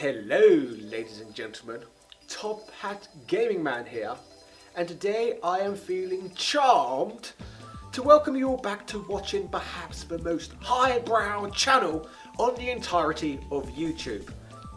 Hello ladies and gentlemen, Top Hat Gaming Man here, and today I am feeling charmed to welcome you all back to watching perhaps the most highbrow channel on the entirety of YouTube.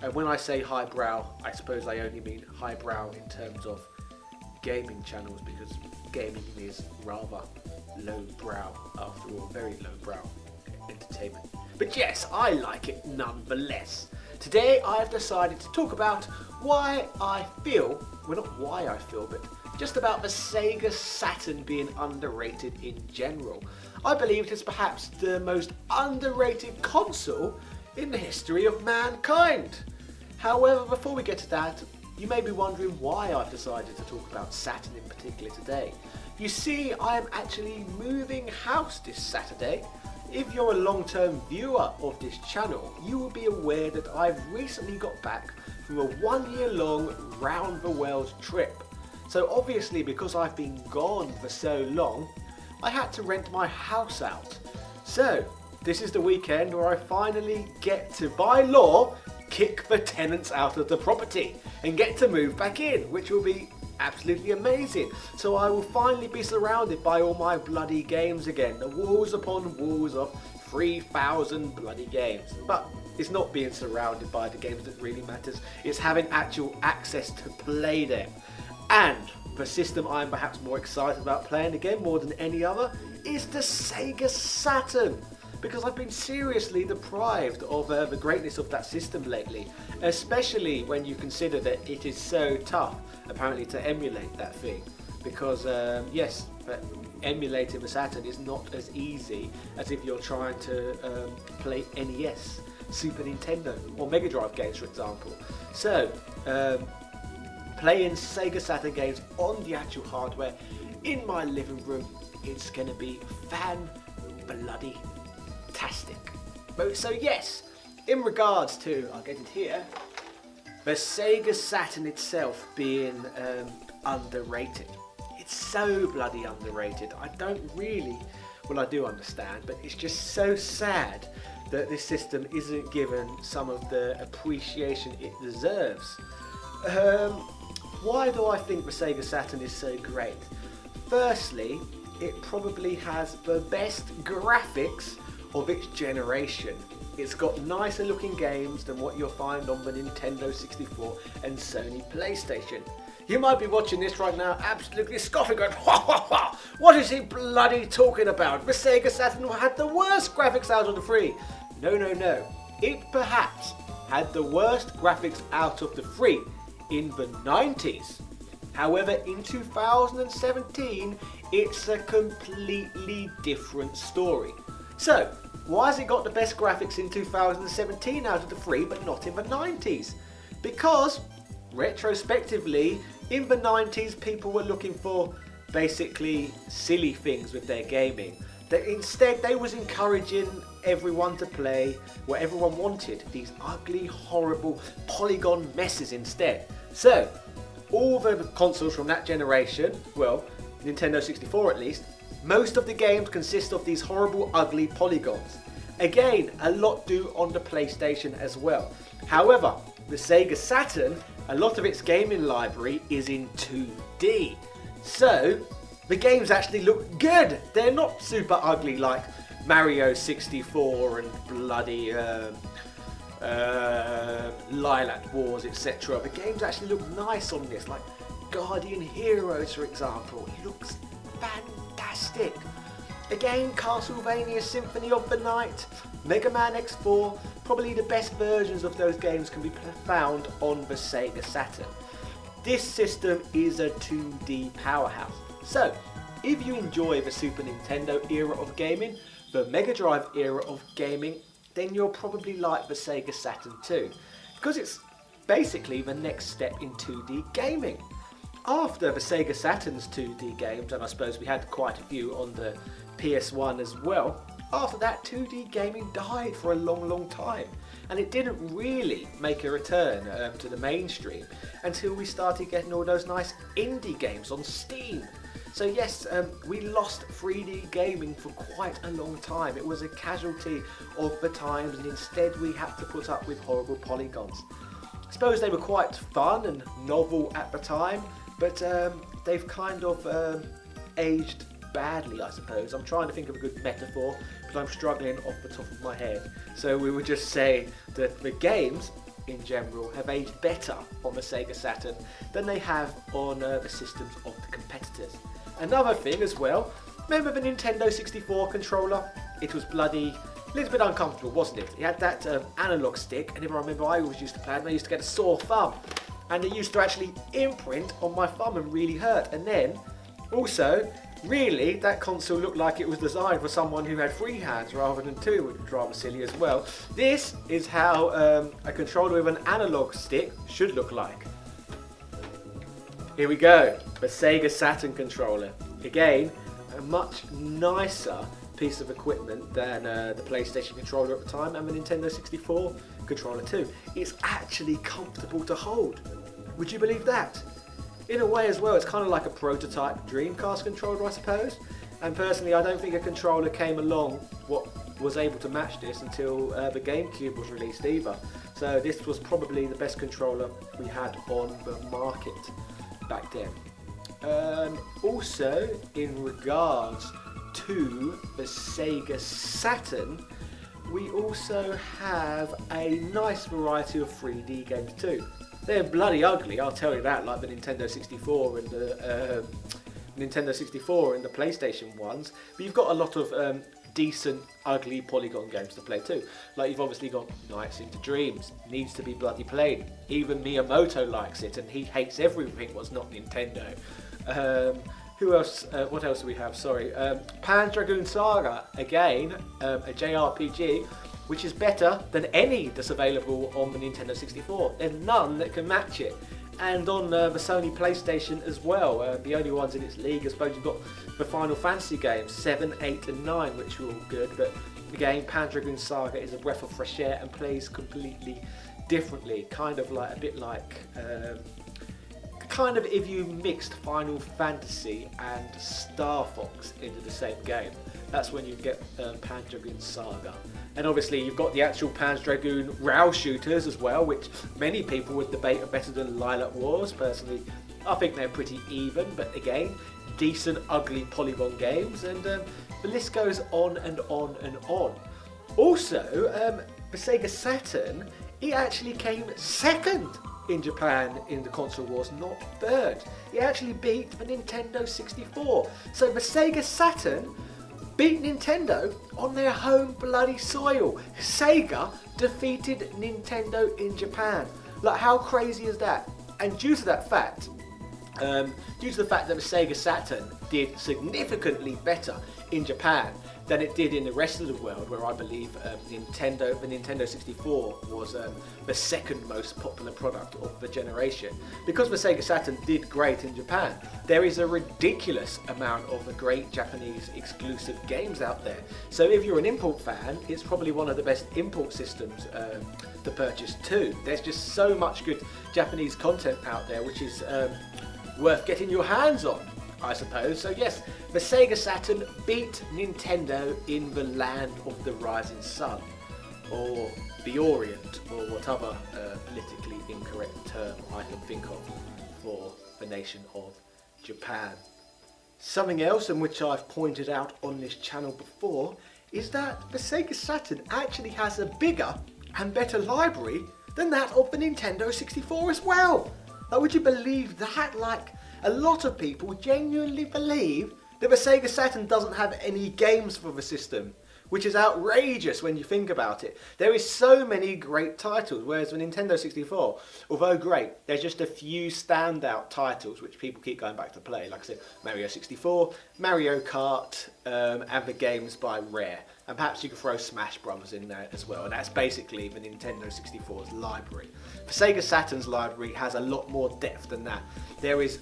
And when I say highbrow, I suppose I only mean highbrow in terms of gaming channels, because gaming is rather lowbrow after all, very lowbrow entertainment. But yes, I like it nonetheless. Today I have decided to talk about why I feel, well not why I feel, but just about the Sega Saturn being underrated in general. I believe it is perhaps the most underrated console in the history of mankind. However, before we get to that, you may be wondering why I've decided to talk about Saturn in particular today. You see, I am actually moving house this Saturday. If you're a long-term viewer of this channel, you will be aware that I've recently got back from a 1-year-long round the world trip. So obviously, because I've been gone for so long, I had to rent my house out. So this is the weekend where I finally get to, by law, kick the tenants out of the property and get to move back in, which will be absolutely amazing. So I will finally be surrounded by all my bloody games again, the walls upon walls of 3,000 bloody games. But it's not being surrounded by the games that really matters, it's having actual access to play them. And the system I'm perhaps more excited about playing again more than any other is the Sega Saturn, because I've been seriously deprived of the greatness of that system lately, especially when you consider that it is so tough apparently to emulate that thing, because yes, emulating the Saturn is not as easy as if you're trying to play NES, Super Nintendo or Mega Drive games, for example. So playing Sega Saturn games on the actual hardware in my living room, it's gonna be fan-bloody fantastic. So yes, in regards to, I'll get it here, the Sega Saturn itself being underrated. It's so bloody underrated. I don't really, well I do understand, but it's just so sad that this system isn't given some of the appreciation it deserves. Why do I think the Sega Saturn is so great? Firstly, it probably has the best graphics of its generation. It's got nicer looking games than what you'll find on the Nintendo 64 and Sony PlayStation. You might be watching this right now absolutely scoffing, going, ha ha ha, what is he bloody talking about? The Sega Saturn had the worst graphics out of the three. No, no, no. It perhaps had the worst graphics out of the three in the 90s. However, in 2017, it's a completely different story. So, why has it got the best graphics in 2017 out of the three, but not in the 90s? Because, retrospectively, in the 90s people were looking for basically silly things with their gaming. Instead, they was encouraging everyone to play what everyone wanted, these ugly, horrible polygon messes instead. So, all the consoles from that generation, well, Nintendo 64 at least, most of the games consist of these horrible, ugly polygons. Again, a lot do on the PlayStation as well. However, the Sega Saturn, a lot of its gaming library is in 2D. So, the games actually look good. They're not super ugly like Mario 64 and bloody Lilac Wars, etc. The games actually look nice on this, like Guardian Heroes, for example. It looks fantastic. Again, Castlevania Symphony of the Night, Mega Man X4, probably the best versions of those games can be found on the Sega Saturn. This system is a 2D powerhouse. So, if you enjoy the Super Nintendo era of gaming, the Mega Drive era of gaming, then you'll probably like the Sega Saturn too, because it's basically the next step in 2D gaming. After the Sega Saturn's 2D games, and I suppose we had quite a few on the PS1 as well, after that 2D gaming died for a long time, and it didn't really make a return to the mainstream until we started getting all those nice indie games on Steam. So yes, we lost 3D gaming for quite a long time. It was a casualty of the times, and instead we had to put up with horrible polygons. I suppose they were quite fun and novel at the time, but they've kind of aged badly, I suppose. I'm trying to think of a good metaphor, but I'm struggling off the top of my head. So we would just say that the games in general have aged better on the Sega Saturn than they have on the systems of the competitors. Another thing as well, remember the Nintendo 64 controller? It was bloody a little bit uncomfortable, wasn't it? It had that analog stick, and if I remember, I always used to play it and I used to get a sore thumb, and it used to actually imprint on my thumb and really hurt. And then also, really, that console looked like it was designed for someone who had 3 hands rather than 2, which was rather silly as well. This is how a controller with an analog stick should look like. Here we go, the Sega Saturn controller. Again, a much nicer piece of equipment than the PlayStation controller at the time and the Nintendo 64 controller too. It's actually comfortable to hold. Would you believe that? In a way as well, it's kind of like a prototype Dreamcast controller, I suppose. And personally, I don't think a controller came along what was able to match this until the GameCube was released either. So this was probably the best controller we had on the market back then. Also, in regards to the Sega Saturn, we also have a nice variety of 3D games too. They're bloody ugly, I'll tell you that, like the Nintendo 64 and the PlayStation ones. But you've got a lot of decent, ugly polygon games to play too. Like you've obviously got Nights into Dreams, needs to be bloody played. Even Miyamoto likes it, and he hates everything what's not Nintendo. Who else? What else do we have? Sorry, Pandragoon Saga, again, a JRPG, which is better than any that's available on the Nintendo 64. There's none that can match it. And on the Sony PlayStation as well, the only ones in its league, I suppose you've got the Final Fantasy games, 7, 8 and 9, which are all good, but again, Pandragoon Saga is a breath of fresh air and plays completely differently, kind of like, a bit like, kind of if you mixed Final Fantasy and Star Fox into the same game. That's when you get Pandragoon Saga. And obviously you've got the actual Pandragoon Rail shooters as well, which many people would debate are better than Lilac Wars. Personally, I think they're pretty even, but again, decent, ugly polygon games, and the list goes on and on and on. Also, the Sega Saturn, it actually came second in Japan in the console wars, not third. It actually beat the Nintendo 64. So the Sega Saturn beat Nintendo on their home bloody soil. Sega defeated Nintendo in Japan. Like, how crazy is that? And due to the fact that the Sega Saturn did significantly better in Japan than it did in the rest of the world, where I believe the Nintendo 64 was the second most popular product of the generation. Because the Sega Saturn did great in Japan, there is a ridiculous amount of the great Japanese exclusive games out there. So if you're an import fan, it's probably one of the best import systems to purchase too. There's just so much good Japanese content out there, which is worth getting your hands on, I suppose. So yes, the Sega Saturn beat Nintendo in the land of the rising sun, or the Orient, or whatever politically incorrect term I can think of for the nation of Japan. Something else, in which I've pointed out on this channel before, is that the Sega Saturn actually has a bigger and better library than that of the Nintendo 64 as well. Like, would you believe that? Like, a lot of people genuinely believe that the Sega Saturn doesn't have any games for the system, which is outrageous when you think about it. There is so many great titles, whereas the Nintendo 64, although great, there's just a few standout titles which people keep going back to play. Like I said, Mario 64, Mario Kart, and the games by Rare. And perhaps you could throw Smash Brothers in there as well, and that's basically the Nintendo 64's library. The Sega Saturn's library has a lot more depth than that. There is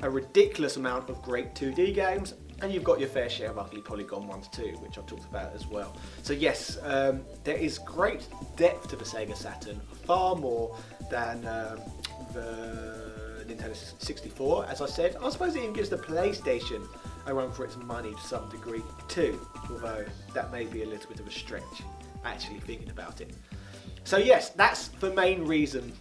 a ridiculous amount of great 2D games, and you've got your fair share of ugly polygon ones too, which I've talked about as well. So yes, there is great depth to the Sega Saturn, far more than the Nintendo 64, as I said. I suppose it even gives the PlayStation a run for its money to some degree too, although that may be a little bit of a stretch, actually thinking about it. So yes, that's the main reason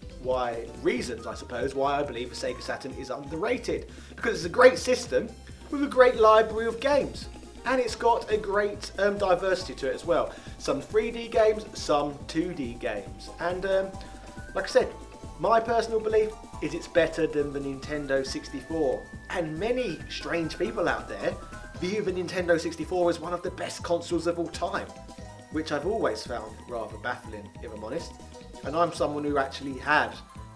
reasons, I suppose, why I believe the Sega Saturn is underrated. Because it's a great system with a great library of games. And it's got a great diversity to it as well. Some 3D games, some 2D games. And like I said, my personal belief is it's better than the Nintendo 64. And many strange people out there view the Nintendo 64 as one of the best consoles of all time, which I've always found rather baffling, if I'm honest. And I'm someone who actually had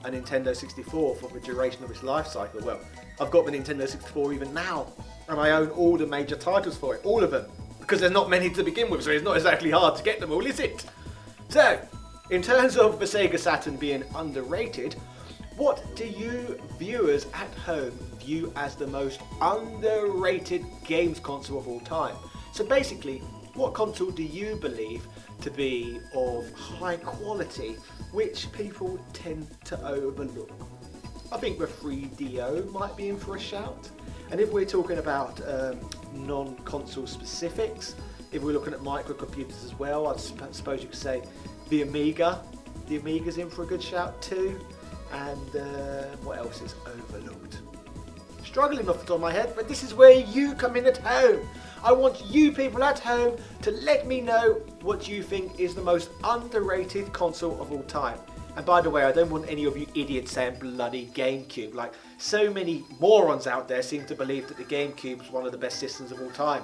a Nintendo 64 for the duration of its life cycle. Well, I've got the Nintendo 64 even now, and I own all the major titles for it, all of them, because there's not many to begin with, so it's not exactly hard to get them all, is it? So, in terms of the Sega Saturn being underrated, what do you viewers at home view as the most underrated games console of all time? So basically, what console do you believe to be of high quality, which people tend to overlook? I think the 3DO might be in for a shout. And if we're talking about non-console specifics, if we're looking at microcomputers as well, I suppose you could say the Amiga. The Amiga's in for a good shout too. And what else is overlooked? Struggling off the top of my head, but this is where you come in at home. I want you people at home to let me know what you think is the most underrated console of all time. And by the way, I don't want any of you idiots saying bloody GameCube. Like, so many morons out there seem to believe that the GameCube is one of the best systems of all time.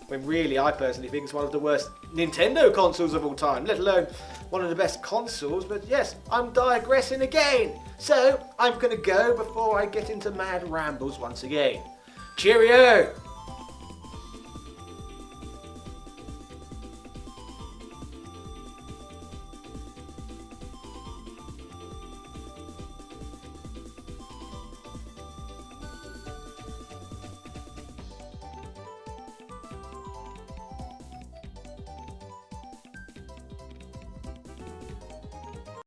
When really, I personally think it's one of the worst Nintendo consoles of all time, let alone one of the best consoles. But yes, I'm digressing again. So, I'm going to go before I get into mad rambles once again. Cheerio!